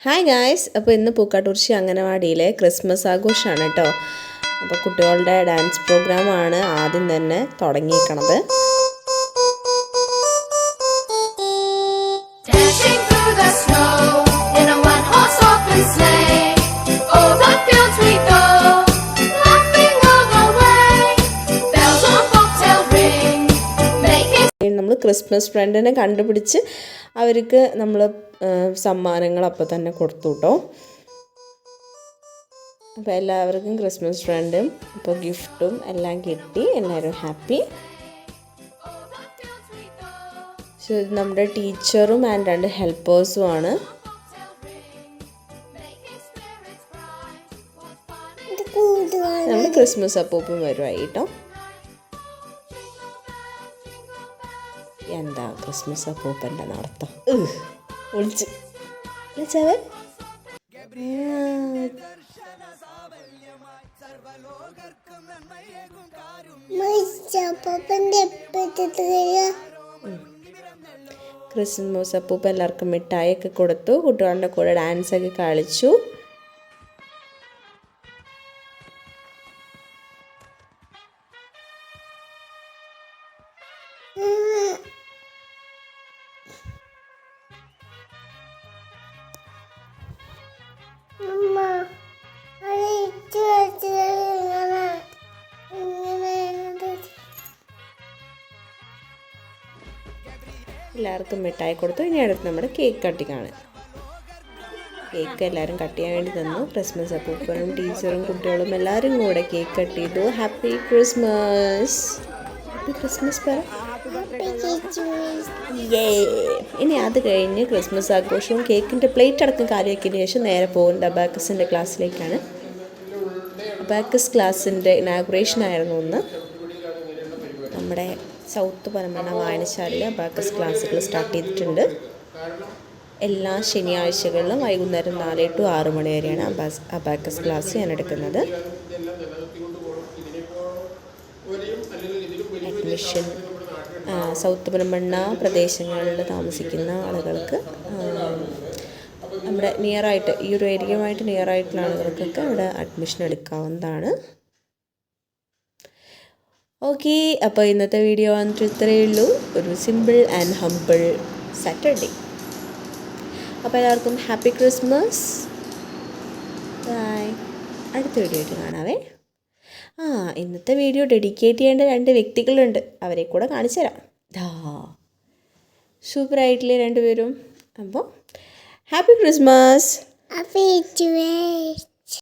Hi guys, അപ്പോൾ ഇന്ന് പൂക്കാട്ടുകുറിശി അംഗനവാടിയിലെ Christmas ആഘോഷമാണ് കേട്ടോ. അപ്പോൾ കുട്ടികളുടെ ഡാൻസ് പ്രോഗ്രാമാണ് ആദ്യം തന്നെ തുടങ്ങിയിരിക്കണത്. നമ്മൾ ക്രിസ്മസ് ഫ്രണ്ടിനെ കണ്ടുപിടിച്ച് അവർക്ക് നമ്മൾ സമ്മാനങ്ങൾ അപ്പോൾ തന്നെ കൊടുത്തു കേട്ടോ. അപ്പോൾ എല്ലാവർക്കും ക്രിസ്മസ് ഫ്രണ്ടും ഇപ്പോൾ ഗിഫ്റ്റും എല്ലാം കിട്ടി, എല്ലാവരും ഹാപ്പി. നമ്മുടെ ടീച്ചറും ആൻഡ് 2 ഹെൽപ്പേഴ്സും ആണ്. നമ്മൾ ക്രിസ്മസ് അപ്പൂപ്പും വരുമായി കേട്ടോ. എന്താ ക്രിസ്മസ് അപ്പൂപ്പൻ്റെ നടത്തം വിളിച്ച് വിളിച്ചവൻ. ക്രിസ്മസ് അപ്പൂപ്പ എല്ലാവർക്കും മിഠായിയൊക്കെ കൊടുത്തു, കുട്ടികളുടെ കൂടെ ഡാൻസൊക്കെ കളിച്ചു. എല്ലാവർക്കും മിഠായി കൊടുത്തു. ഇനി അടുത്ത് നമ്മുടെ കേക്ക് കട്ടിങ്ങാണ്. കേക്ക് എല്ലാവരും കട്ട് ചെയ്യാൻ വേണ്ടി തന്നു. ക്രിസ്മസ് അപ്പൂപ്പനും ടീച്ചറും കുട്ടികളും എല്ലാവരും കൂടെ കേക്ക് കട്ട് ചെയ്തു. ഹാപ്പി ക്രിസ്മസ്, ഹാപ്പി ക്രിസ്മസ് പറ. ഇനി അത് കഴിഞ്ഞ് ക്രിസ്മസ് ആഘോഷവും കേക്കിൻ്റെ പ്ലേറ്റ് അടക്കം കാര്യമാക്കിയതിന് ശേഷം നേരെ പോകുന്നത് അബാക്കസിൻ്റെ ക്ലാസ്സിലേക്കാണ്. അബാക്കസ് ക്ലാസ്സിൻ്റെ ഇനാഗുറേഷൻ ആയിരുന്നു ഒന്ന്. നമ്മുടെ സൗത്ത് പനമണ്ണ വായനശാലയിൽ അബാക്കസ് ക്ലാസ്സുകൾ സ്റ്റാർട്ട് ചെയ്തിട്ടുണ്ട്. എല്ലാ ശനിയാഴ്ചകളിലും വൈകുന്നേരം 4 to 6 മണി വരെയാണ് അബാക്കസ് ക്ലാസ് ഞാൻ എടുക്കുന്നത്. അഡ്മിഷൻ സൗത്ത് പനമണ്ണ പ്രദേശങ്ങളിൽ താമസിക്കുന്ന ആളുകൾക്ക്, നമ്മുടെ നിയറായിട്ട് ഈ ഒരു ഏരിയയുമായിട്ട് നിയറായിട്ടുള്ള ആളുകൾക്കൊക്കെ ഇവിടെ അഡ്മിഷൻ എടുക്കാവുന്നതാണ്. ഓക്കെ, അപ്പോൾ ഇന്നത്തെ വീഡിയോ വന്നിട്ട് ഇത്രയേ ഉള്ളൂ. ഒരു സിമ്പിൾ ആൻഡ് ഹംബിൾ സാറ്റർഡേ. അപ്പോൾ എല്ലാവർക്കും ഹാപ്പി ക്രിസ്മസ്. ബൈ. അടുത്ത വീഡിയോ ആയിട്ട് കാണാവേ. ഇന്നത്തെ വീഡിയോ ഡെഡിക്കേറ്റ് ചെയ്യേണ്ട 2 വ്യക്തികളുണ്ട്, അവരെ കൂടെ കാണിച്ചു തരാം. സൂപ്പറായിട്ടില്ലേ രണ്ടുപേരും? അപ്പോൾ ഹാപ്പി ക്രിസ്മസ്.